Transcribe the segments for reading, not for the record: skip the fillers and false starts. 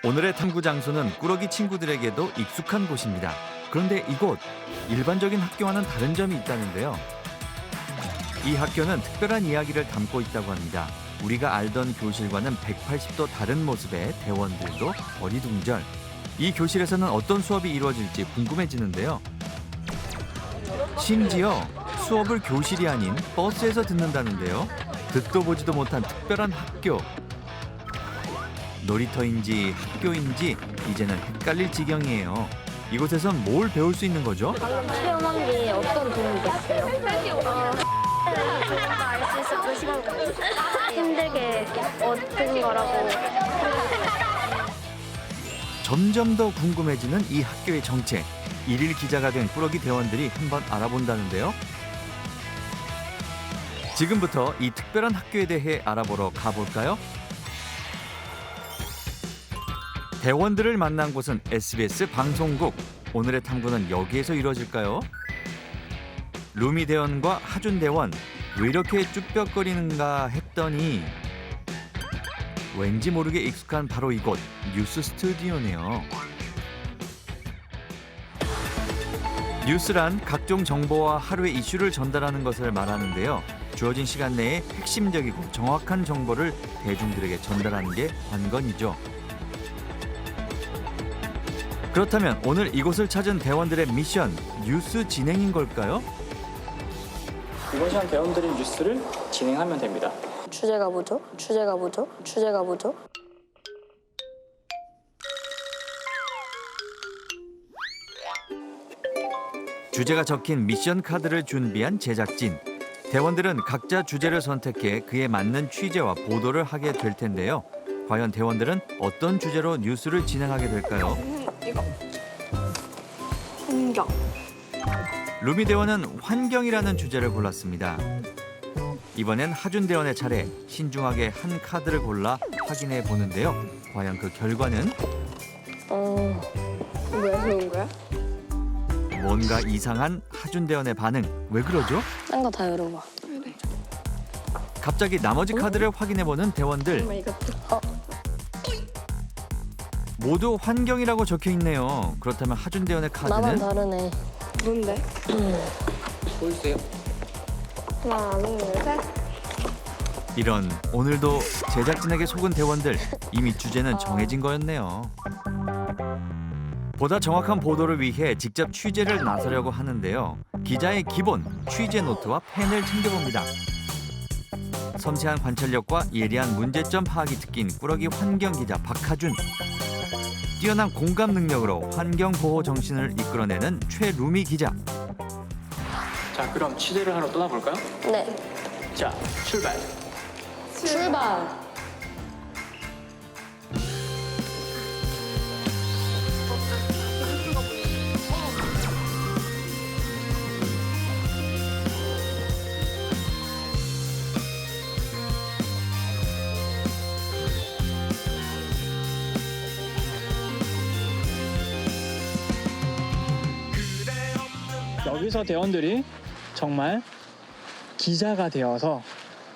오늘의 탐구 장소는 꾸러기 친구들에게도 익숙한 곳입니다. 그런데 이곳, 일반적인 학교와는 다른 점이 있다는데요. 이 학교는 특별한 이야기를 담고 있다고 합니다. 우리가 알던 교실과는 180도 다른 모습의 대원들도 어리둥절. 이 교실에서는 어떤 수업이 이루어질지 궁금해지는데요. 심지어 수업을 교실이 아닌 버스에서 듣는다는데요. 듣도 보지도 못한 특별한 학교. 놀이터인지 학교인지 이제는 헷갈릴 지경이에요. 이곳에선 뭘 배울 수 있는 거죠? 방금 체험한 게 어떤 도움이 됐어요? 조금 더 알 수 있어 2시간 힘들게 얻은 거라고. 점점 더 궁금해지는 이 학교의 정체. 일일 기자가 된 꾸러기 대원들이 한번 알아본다는데요. 지금부터 이 특별한 학교에 대해 알아보러 가볼까요? 대원들을 만난 곳은 SBS 방송국. 오늘의 탐구는 여기에서 이루어질까요? 루미 대원과 하준 대원, 왜 이렇게 쭈뼛거리는가 했더니 왠지 모르게 익숙한 바로 이곳, 뉴스 스튜디오네요. 뉴스란 각종 정보와 하루의 이슈를 전달하는 것을 말하는데요. 주어진 시간 내에 핵심적이고 정확한 정보를 대중들에게 전달하는 게 관건이죠. 그렇다면 오늘 이곳을 찾은 대원들의 미션, 뉴스 진행인 걸까요? 이번 시간 대원들이 뉴스를 진행하면 됩니다. 주제가 뭐죠? 주제가 뭐죠? 주제가 뭐죠? 주제가 적힌 미션 카드를 준비한 제작진. 대원들은 각자 주제를 선택해 그에 맞는 취재와 보도를 하게 될 텐데요. 과연 대원들은 어떤 주제로 뉴스를 진행하게 될까요? 이거. 환경. 루미 대원은 환경이라는 주제를 골랐습니다. 이번엔 하준 대원의 차례. 신중하게 한 카드를 골라 확인해 보는데요. 과연 그 결과는? 왜 세운 거야? 뭔가 이상한 하준 대원의 반응. 왜 그러죠? 딴 거 다 열어봐. 갑자기 나머지 카드를 확인해 보는 대원들. 이것도. 모두 환경이라고 적혀 있네요. 그렇다면 하준 대원의 나만 카드는? 다르네. 뭔데? 보여주세요. 하나, 둘, 셋. 이런, 오늘도 제작진에게 속은 대원들. 이미 주제는 정해진 거였네요. 보다 정확한 보도를 위해 직접 취재를 나서려고 하는데요. 기자의 기본, 취재 노트와 펜을 챙겨봅니다. 섬세한 관찰력과 예리한 문제점 파악이 특기인 꾸러기 환경 기자 박하준. 뛰어난 공감 능력으로 환경 보호 정신을 이끌어내는 최루미 기자. 자, 그럼 취재를 하러 떠나볼까요? 네. 자, 출발. 출발. 여기서 대원들이 정말 기자가 되어서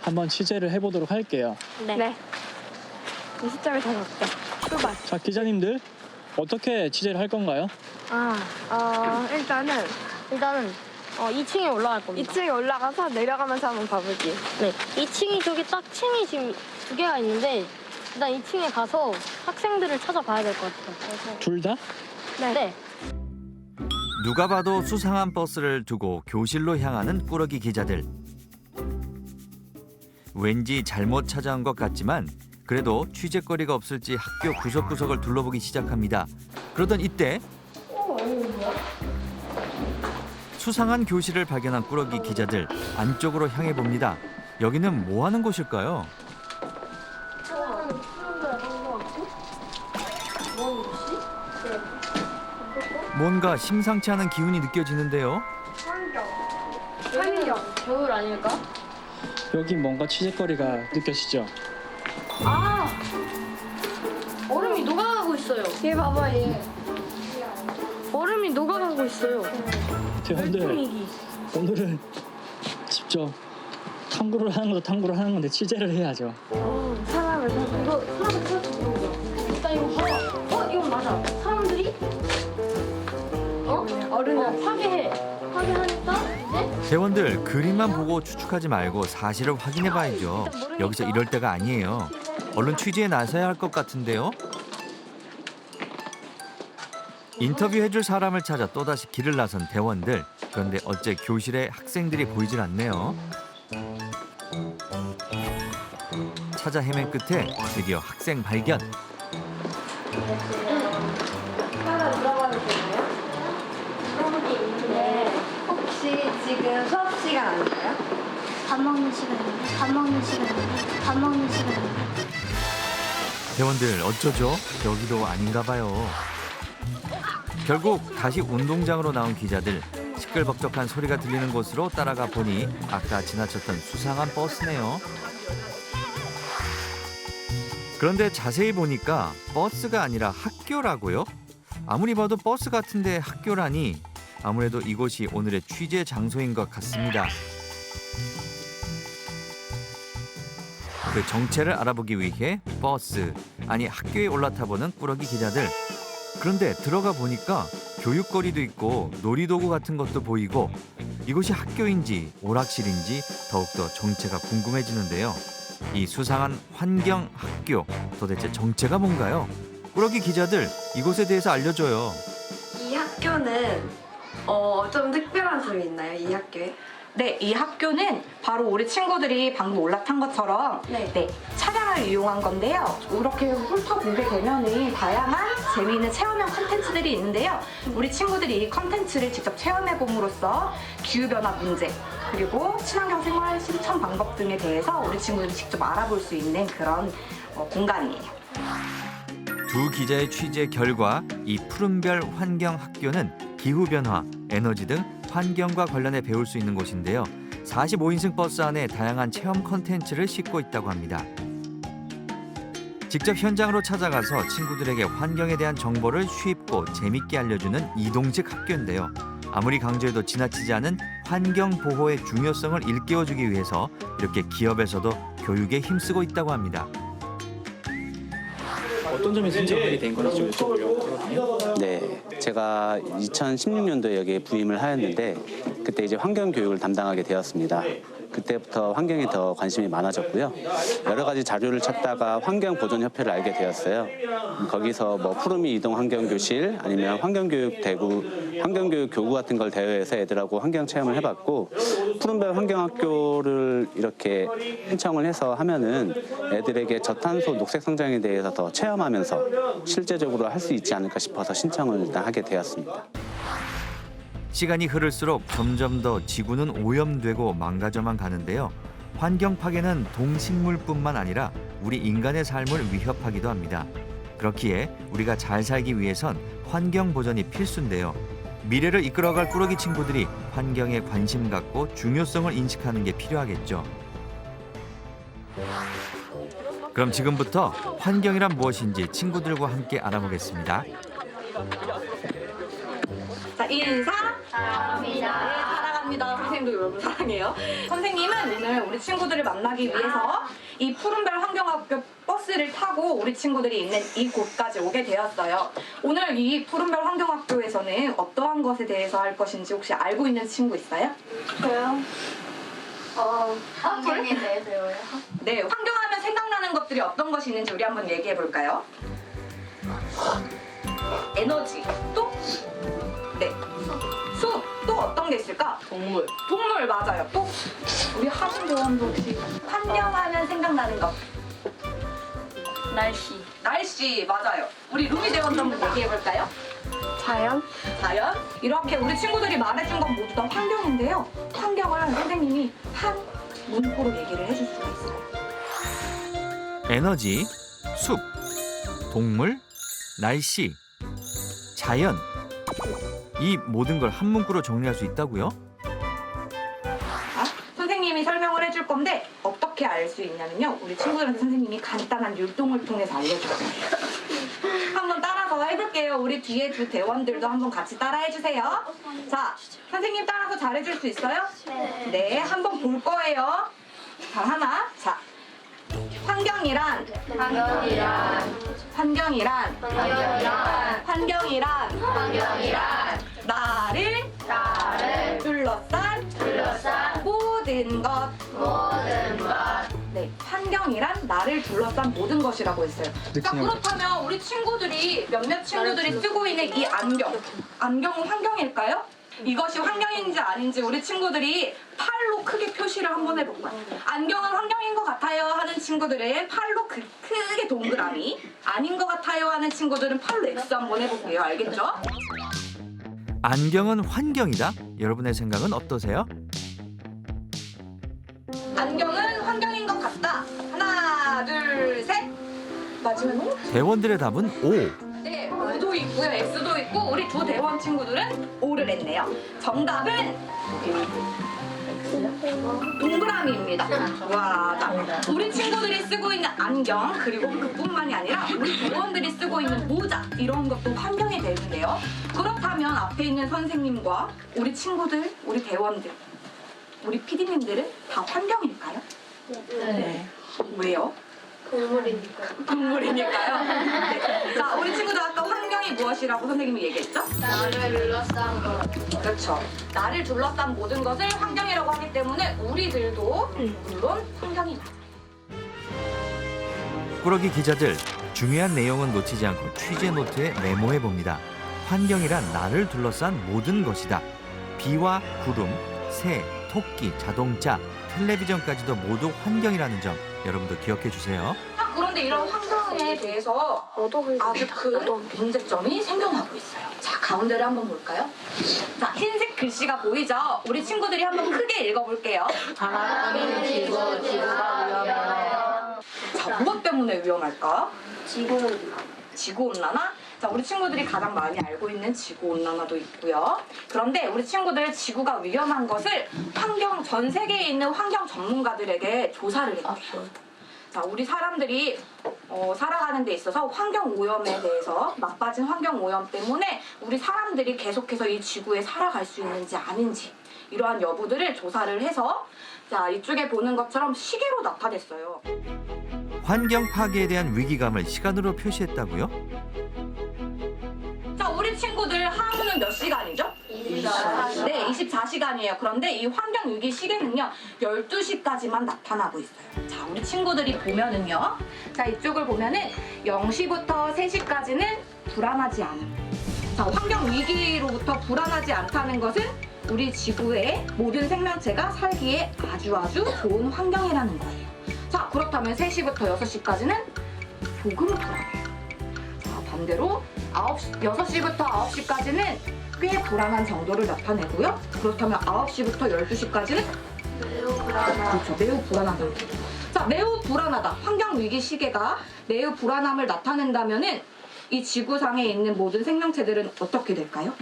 한번 취재를 해보도록 할게요. 네. 이 시점에 다 잡자. 출발. 자, 기자님들 어떻게 취재를 할 건가요? 일단은 2층에 올라갈 겁니다. 2층에 올라가서 내려가면서 한번 봐보기. 네. 2층이 저기 딱 층이 지금 2개가 있는데 일단 2층에 가서 학생들을 찾아봐야 될 것 같아요. 둘 다? 네. 누가 봐도 수상한 버스를 두고 교실로 향하는 꾸러기 기자들. 왠지 잘못 찾아온 것 같지만 그래도 취재거리가 없을지 학교 구석구석을 둘러보기 시작합니다. 그러던 이때 수상한 교실을 발견한 꾸러기 기자들 안쪽으로 향해 봅니다. 여기는 뭐 하는 곳일까요? 뭔가 심상치 않은 기운이 느껴지는데요. 환경. 겨울 아닐까? 여기 뭔가 취재거리가 느껴지죠? 얼음이 녹아가고 있어요. 얘 봐봐, 얘. 얼음이 녹아가고 있어요. 대원들 분위기. 오늘은 직접 탐구를 하는 것도 탐구를 하는 건데 취재를 해야죠. 사람을 이거 사람 찾아보자. 일단 이거 봐봐. 대원들 그림만 보고 추측하지 말고 사실을 확인해 봐야죠. 여기서 이럴 때가 아니에요. 얼른 취재에 나서야 할 것 같은데요. 인터뷰해줄 사람을 찾아 또다시 길을 나선 대원들. 그런데 어째 교실에 학생들이 보이질 않네요. 찾아 헤맨 끝에 드디어 학생 발견. 혹시 지금 수업 시간 아닌가요? 밥 먹는 시간인데, 밥 먹는 시간인데, 밥 먹는 시간인데. 대원들 어쩌죠? 여기도 아닌가 봐요. 결국 다시 운동장으로 나온 기자들. 시끌벅적한 소리가 들리는 곳으로 따라가 보니 아까 지나쳤던 수상한 버스네요. 그런데 자세히 보니까 버스가 아니라 학교라고요? 아무리 봐도 버스 같은데 학교라니 아무래도 이곳이 오늘의 취재 장소인 것 같습니다. 그 정체를 알아보기 위해 버스, 아니 학교에 올라타보는 꾸러기 기자들. 그런데 들어가 보니까 교육거리도 있고 놀이도구 같은 것도 보이고 이곳이 학교인지 오락실인지 더욱더 정체가 궁금해지는데요. 이 수상한 환경 학교, 도대체 정체가 뭔가요? 꾸러기 기자들, 이곳에 대해서 알려줘요. 이 학교는 좀 특별한 점이 있나요? 이 학교에? 네, 이 학교는 바로 우리 친구들이 방금 올라탄 것처럼 네. 차량을 이용한 건데요. 이렇게 훑어보게 되면은 다양한 재미있는 체험형 컨텐츠들이 있는데요. 우리 친구들이 이 컨텐츠를 직접 체험해봄으로써 기후변화 문제, 그리고 친환경 생활 실천 방법 등에 대해서 우리 친구들이 직접 알아볼 수 있는 그런 공간이에요. 두 기자의 취재 결과 이 푸른별 환경 학교는 기후변화, 에너지 등 환경과 관련해 배울 수 있는 곳인데요. 45인승 버스 안에 다양한 체험 컨텐츠를 싣고 있다고 합니다. 직접 현장으로 찾아가서 친구들에게 환경에 대한 정보를 쉽고 재밌게 알려주는 이동식 학교인데요. 아무리 강조해도 지나치지 않은 환경 보호의 중요성을 일깨워주기 위해서 이렇게 기업에서도 교육에 힘쓰고 있다고 합니다. 어떤 점이 선정하게 된 건지 좀 여쭤보려고. 네, 제가 2016년도에 여기에 부임을 하였는데 그때 이제 환경 교육을 담당하게 되었습니다. 그때부터 환경에 더 관심이 많아졌고요. 여러 가지 자료를 찾다가 환경보존협회를 알게 되었어요. 거기서 뭐 푸르미 이동 환경교실 아니면 환경교육 대구, 환경교육 교구 같은 걸 대여해서 애들하고 환경 체험을 해봤고 푸른별 환경학교를 이렇게 신청을 해서 하면은 애들에게 저탄소 녹색 성장에 대해서 더 체험하면서 실제적으로 할 수 있지 않을까 싶어서 신청을 일단 하게 되었습니다. 시간이 흐를수록 점점 더 지구는 오염되고 망가져만 가는데요. 환경 파괴는 동식물뿐만 아니라 우리 인간의 삶을 위협하기도 합니다. 그렇기에 우리가 잘 살기 위해선 환경 보전이 필수인데요. 미래를 이끌어갈 꾸러기 친구들이 환경에 관심 갖고 중요성을 인식하는 게 필요하겠죠. 그럼 지금부터 환경이란 무엇인지 친구들과 함께 알아보겠습니다. 자, 인사. 사랑합니다. 네, 사랑합니다. 선생님도 여러분 사랑해요. 선생님은 오늘 우리 친구들을 만나기 위해서 이 푸른별 환경학교 버스를 타고 우리 친구들이 있는 이곳까지 오게 되었어요. 오늘 이 푸른별 환경학교에서는 어떠한 것에 대해서 할 것인지 혹시 알고 있는 친구 있어요? 저요? 환경에 대해서요. 네, 환경하면 생각나는 것들이 어떤 것이 있는지 우리 한번 얘기해 볼까요? 에너지, 또? 네. 숲, 또 어떤 게 있을까? 동물. 동물 맞아요. 또? 우리 하준 대원도 혹시 환경하면 생각나는 것. 날씨. 날씨, 맞아요. 우리 루미 대원도 한번 얘기해 볼까요? 자연? 자연. 이렇게 우리 친구들이 말해준 건 모두 다 환경인데요. 환경을 선생님이 한 문구로 얘기를 해줄 수가 있어요. 에너지, 숲, 동물, 날씨, 자연. 이 모든 걸 한 문구로 정리할 수 있다고요? 선생님이 설명을 해줄 건데 어떻게 알 수 있냐면요. 우리 친구들한테 선생님이 간단한 율동을 통해서 알려줄 거예요. 한번 따라서 해볼게요. 우리 뒤에 두 대원들도 한번 같이 따라해주세요. 자, 선생님 따라서 잘해줄 수 있어요? 네, 한번 볼 거예요. 자, 하나. 자, 환경이란 나를 둘러싼 둘러싼 모든 것이라고 했어요. 자, 그렇다면 우리 친구들이 몇몇 친구들이 쓰고 있는 이 안경은 환경일까요? 이것이 환경인지 아닌지 우리 친구들이 팔로 크게 표시를 한번 해볼까요? 안경은 환경인 것 같아요 하는 친구들은 팔로 크게 동그라미, 아닌 것 같아요 하는 친구들은 팔로 X 한번 해볼게요. 알겠죠? 안경은 환경이다? 여러분의 생각은 어떠세요? 안경은 환경인 것 같다. 하나, 둘, 셋. 맞으면 O? 대원들의 답은 O. 네, O도 있고요, X도 있고 우리 두 대원 친구들은 O를 했네요. 정답은 동그라미입니다. 와, 자, 우리 친구들이 쓰고 있는 안경 그리고 그뿐만이 아니라 우리 대원들이 쓰고 있는 모자 이런 것도 환경이 되는데요. 그렇다면 앞에 있는 선생님과 우리 친구들, 우리 대원들, 우리 PD님들은 다 환경일까요? 네. 왜요? 동물이니까요. 네. 자, 우리 친구들 아까 환경이 무엇이라고 선생님이 얘기했죠? 나를 둘러싼 것. 그렇죠. 나를 둘러싼 모든 것을 환경이라고 하기 때문에 우리들도 물론 환경이 맞아요. 꾸러기 기자들, 중요한 내용은 놓치지 않고 취재 노트에 메모해 봅니다. 환경이란 나를 둘러싼 모든 것이다. 비와 구름, 새, 토끼, 자동차, 텔레비전까지도 모두 환경이라는 점 여러분도 기억해 주세요. 자, 그런데 이런 환경에 대해서 아주 큰 문제점이 생겨나고 있어요. 자, 가운데를 한번 볼까요? 자, 흰색 글씨가 보이죠? 우리 친구들이 한번 크게 읽어볼게요. 바람이 지고 지구가 위험해요. 자, 무엇 때문에 위험할까? 지구는 지구온난화? 자, 우리 친구들이 가장 많이 알고 있는 지구온난화도 있고요. 그런데 우리 친구들 지구가 위험한 것을 전 세계에 있는 환경 전문가들에게 조사를 했대요. 자, 우리 사람들이 살아가는 데 있어서 환경 오염에 대해서 나빠진 환경 오염 때문에 우리 사람들이 계속해서 이 지구에 살아갈 수 있는지 아닌지 이러한 여부들을 조사를 해서 자, 이쪽에 보는 것처럼 시계로 나타냈어요. 환경 파괴에 대한 위기감을 시간으로 표시했다고요? 자, 우리 친구들 하루는 몇 시간이죠? 24시간. 네, 24시간이에요. 그런데 이 환경위기 시계는요, 12시까지만 나타나고 있어요. 자, 우리 친구들이 보면은요. 자, 이쪽을 보면은 0시부터 3시까지는 불안하지 않음. 자, 환경위기로부터 불안하지 않다는 것은 우리 지구의 모든 생명체가 살기에 아주 좋은 환경이라는 거예요. 자, 그렇다면 3시부터 6시까지는 조금 불안해요. 자, 반대로 6시부터 9시까지는 꽤 불안한 정도를 나타내고요. 그렇다면 9시부터 12시까지는 매우 불안한. 그렇죠. 매우 불안한 상태. 자, 매우 불안하다. 환경위기 시계가 매우 불안함을 나타낸다면은 이 지구상에 있는 모든 생명체들은 어떻게 될까요?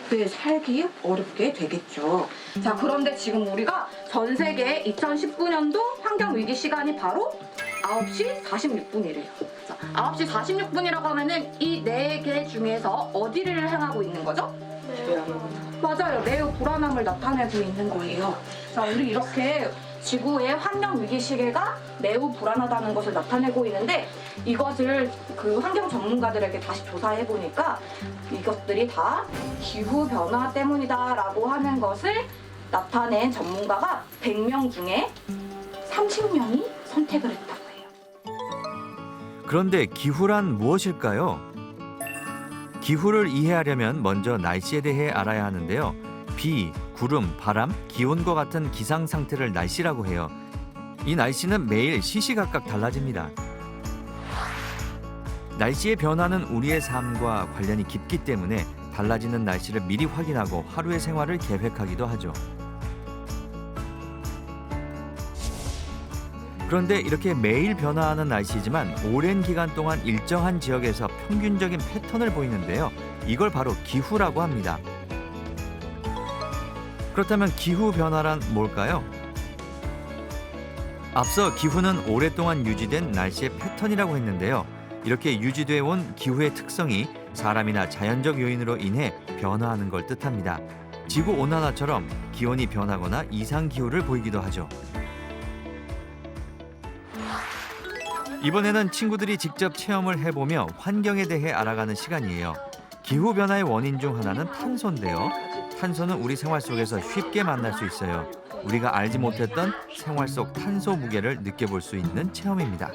네, 살기 어렵게 되겠죠. 자, 그런데 지금 우리가 전 세계 2019년도 환경위기 시간이 바로 9시 46분이래요. 자, 9시 46분이라고 하면은 이 4개 중에서 어디를 향하고 있는 거죠? 맞아요. 매우 불안함을 나타내고 있는 거예요. 자, 우리 이렇게 지구의 환경위기 시계가 매우 불안하다는 것을 나타내고 있는데 이것을 그 환경 전문가들에게 다시 조사해 보니까 이것들이 다 기후변화 때문이다라고 하는 것을 나타낸 전문가가 100명 중에 30명이 선택을 했다고 해요. 그런데 기후란 무엇일까요? 기후를 이해하려면 먼저 날씨에 대해 알아야 하는데요. 비, 구름, 바람, 기온과 같은 기상 상태를 날씨라고 해요. 이 날씨는 매일 시시각각 달라집니다. 날씨의 변화는 우리의 삶과 관련이 깊기 때문에 달라지는 날씨를 미리 확인하고 하루의 생활을 계획하기도 하죠. 그런데 이렇게 매일 변화하는 날씨지만 오랜 기간 동안 일정한 지역에서 평균적인 패턴을 보이는데요. 이걸 바로 기후라고 합니다. 그렇다면 기후 변화란 뭘까요? 앞서 기후는 오랫동안 유지된 날씨의 패턴이라고 했는데요. 이렇게 유지돼 온 기후의 특성이 사람이나 자연적 요인으로 인해 변화하는 걸 뜻합니다. 지구 온난화처럼 기온이 변하거나 이상 기후를 보이기도 하죠. 이번에는 친구들이 직접 체험을 해보며 환경에 대해 알아가는 시간이에요. 기후 변화의 원인 중 하나는 탄소인데요. 탄소는 우리 생활 속에서 쉽게 만날 수 있어요. 우리가 알지 못했던 생활 속 탄소 무게를 느껴볼 수 있는 체험입니다.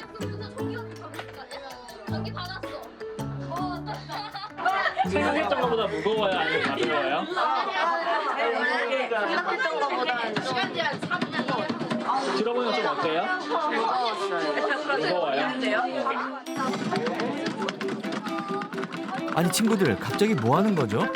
생각했던 것보다 무거워요? 아니면 가벼워요? 생각했던 것보다는 좀 들어보면 좀 어때요? 무거워요? 아니 친구들 갑자기 뭐 하는 거죠?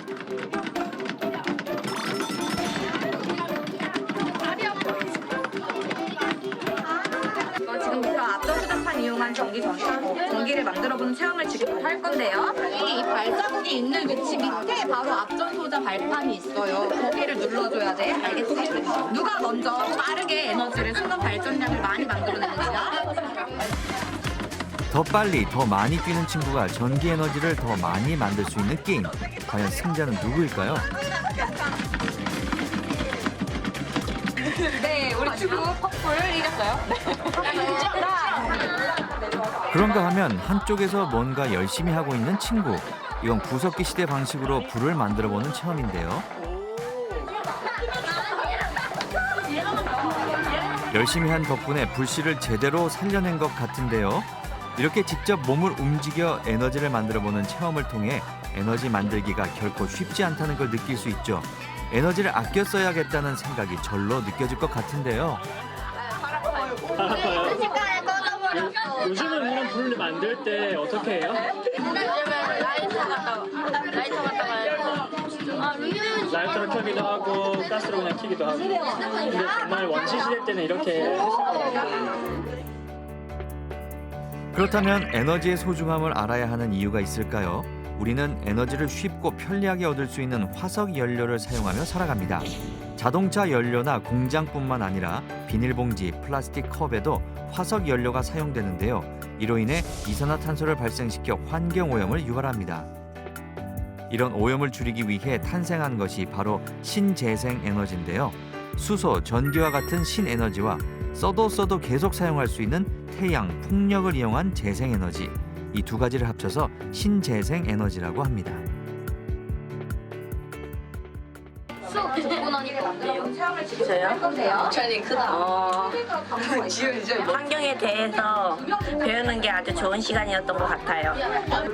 지금부터 앞전소장판 이용한 전기를 만들어보는 체험을 지금 할 건데요. 이 발자국이 있는 위치 밑에 바로 앞전소자 발판이 있어요. 거기를 눌러줘야 돼. 알겠지? 누가 먼저 빠르게 에너지를 순간 발전량을 많이 만들어내는지야. 더 빨리 더 많이 뛰는 친구가 전기 에너지를 더 많이 만들 수 있는 게임. 과연 승자는 누구일까요? 네, 우리 친구 퍼플 이겼어요. 그런가 하면 한쪽에서 뭔가 열심히 하고 있는 친구. 이건 구석기 시대 방식으로 불을 만들어보는 체험인데요. 열심히 한 덕분에 불씨를 제대로 살려낸 것 같은데요. 이렇게 직접 몸을 움직여 에너지를 만들어보는 체험을 통해 에너지 만들기가 결코 쉽지 않다는 걸 느낄 수 있죠. 에너지를 아껴 써야겠다는 생각이 절로 느껴질 것 같은데요. 아파요? 요즘은 이런 불을 만들 때 어떻게 해요? 라이터로 켜기도 하고 가스로 그냥 켜기도 하고. 근데 정말 원시 시대 때는 이렇게 했을 거예요. 그렇다면 에너지의 소중함을 알아야 하는 이유가 있을까요? 우리는 에너지를 쉽고 편리하게 얻을 수 있는 화석 연료를 사용하며 살아갑니다. 자동차 연료나 공장뿐만 아니라 비닐봉지, 플라스틱 컵에도 화석 연료가 사용되는데요. 이로 인해 이산화탄소를 발생시켜 환경오염을 유발합니다. 이런 오염을 줄이기 위해 탄생한 것이 바로 신재생 에너지인데요. 수소, 전기와 같은 신에너지와 써도 계속 사용할 수 있는 태양, 풍력을 이용한 재생에너지. 이 두 가지를 합쳐서 신재생 에너지라고 합니다. 수업 듣고 나니까 어때요? 환경에 대해서 배우는 게 아주 좋은 시간이었던 것 같아요.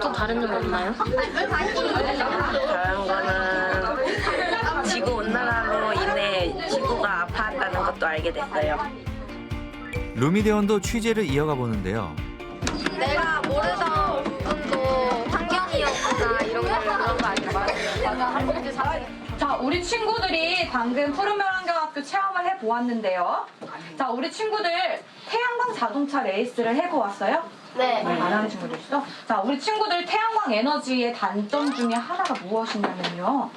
또 다른 점 없나요? 다른 거는 지구 온난화로 인해 지구가 아파한다는 것도 알게 됐어요. 루미대원도 취재를 이어가 보는데요. 내가 모르던 부분도 환경이었구나 이런 걸 그런 거 아닌가요? 자, 우리 친구들이 방금 푸른별환경학교 체험을 해보았는데요. 자, 우리 친구들 태양광 자동차 레이스를 해보았어요? 네. 안 하는 친구들 있어? 자, 우리 친구들 태양광 에너지의 단점 중에 하나가 무엇이냐면요.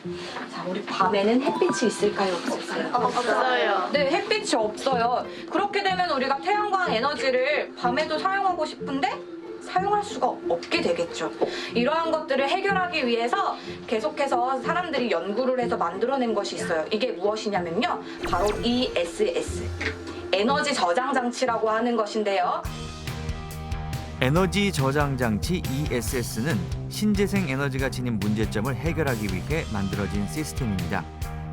자, 우리 밤에는 햇빛이 있을까요? 없을까요? 없어요. 네, 햇빛이 없어요. 그렇게 되면 우리가 태양광 에너지를 밤에도 사용하고 싶은데 사용할 수가 없게 되겠죠. 이러한 것들을 해결하기 위해서 계속해서 사람들이 연구를 해서 만들어낸 것이 있어요. 이게 무엇이냐면요. 바로 ESS, 에너지 저장 장치라고 하는 것인데요. 에너지 저장 장치 ESS는 신재생 에너지가 지닌 문제점을 해결하기 위해 만들어진 시스템입니다.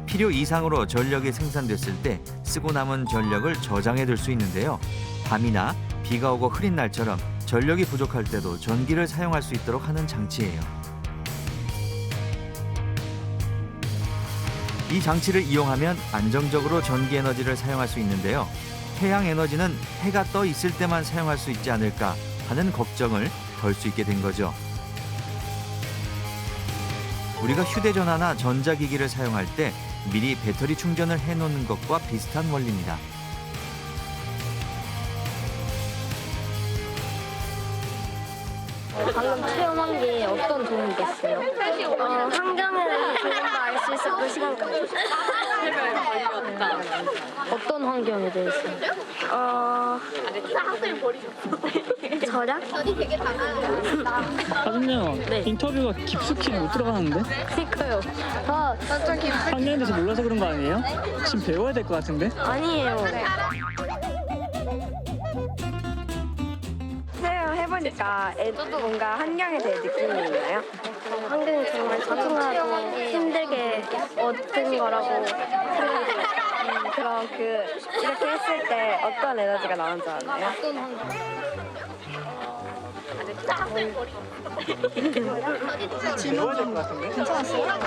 필요 이상으로 전력이 생산됐을 때 쓰고 남은 전력을 저장해 둘 수 있는데요. 밤이나 비가 오고 흐린 날처럼 전력이 부족할 때도 전기를 사용할 수 있도록 하는 장치예요. 이 장치를 이용하면 안정적으로 전기 에너지를 사용할 수 있는데요. 태양 에너지는 해가 떠 있을 때만 사용할 수 있지 않을까 하는 걱정을 덜 수 있게 된 거죠. 우리가 휴대전화나 전자기기를 사용할 때 미리 배터리 충전을 해놓는 것과 비슷한 원리입니다. 방금 체험한 게 어떤 도움이 됐어요? 환경에 대해서 조금 더 알 수 있었던 시간 같아요. 어떤 환경에 대해서? 절약? 하준영, 네. 인터뷰가 깊숙이 못 들어가는데? 그니까요. 좀 깊이. 환경에 대해서 몰라서 그런 거 아니에요? 지금 배워야 될 것 같은데? 아니에요. 해보니까 애도 뭔가 환경에 대해 느낌이 있나요? 환경이 정말 소중하고 힘들게 얻은 거라고 생각해요. 그럼 이렇게 했을 때 어떤 에너지가 나온 줄 알아요?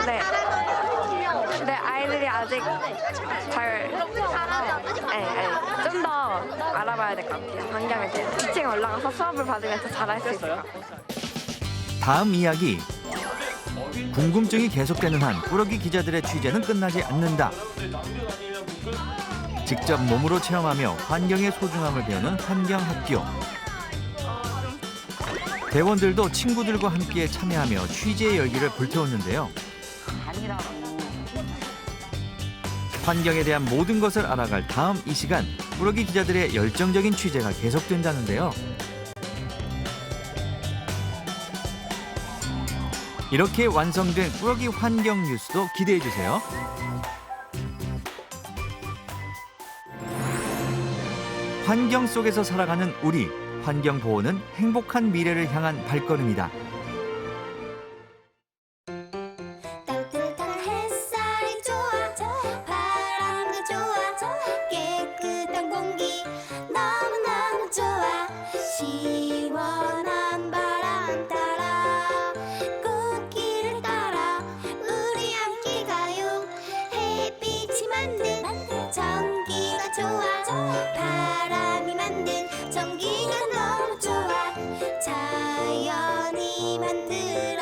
네. 근데 아이들이 아직 좀 더 알아봐야 될 것 같아요. 환경에 대해 2층에 올라가서 수업을 받으면서 잘할 수 있을 것 같아요. 다음 이야기. 궁금증이 계속되는 한 꾸러기 기자들의 취재는 끝나지 않는다. 직접 몸으로 체험하며 환경의 소중함을 배우는 환경학교. 대원들도 친구들과 함께 참여하며 취재의 열기를 불태웠는데요. 환경에 대한 모든 것을 알아갈 다음 이 시간, 꾸러기 기자들의 열정적인 취재가 계속된다는데요. 이렇게 완성된 꾸러기 환경 뉴스도 기대해 주세요. 환경 속에서 살아가는 우리, 환경 보호는 행복한 미래를 향한 발걸음이다. 따뜻한 햇살이 좋아 바람도 좋아 깨끗한 공기 너무너무 좋아 시원한 바람 따라 꽃길을 따라 우리 함께 가요 햇빛이 만든 전기가 좋아 바람이 만든 전기가 너무 좋아 자연이 만든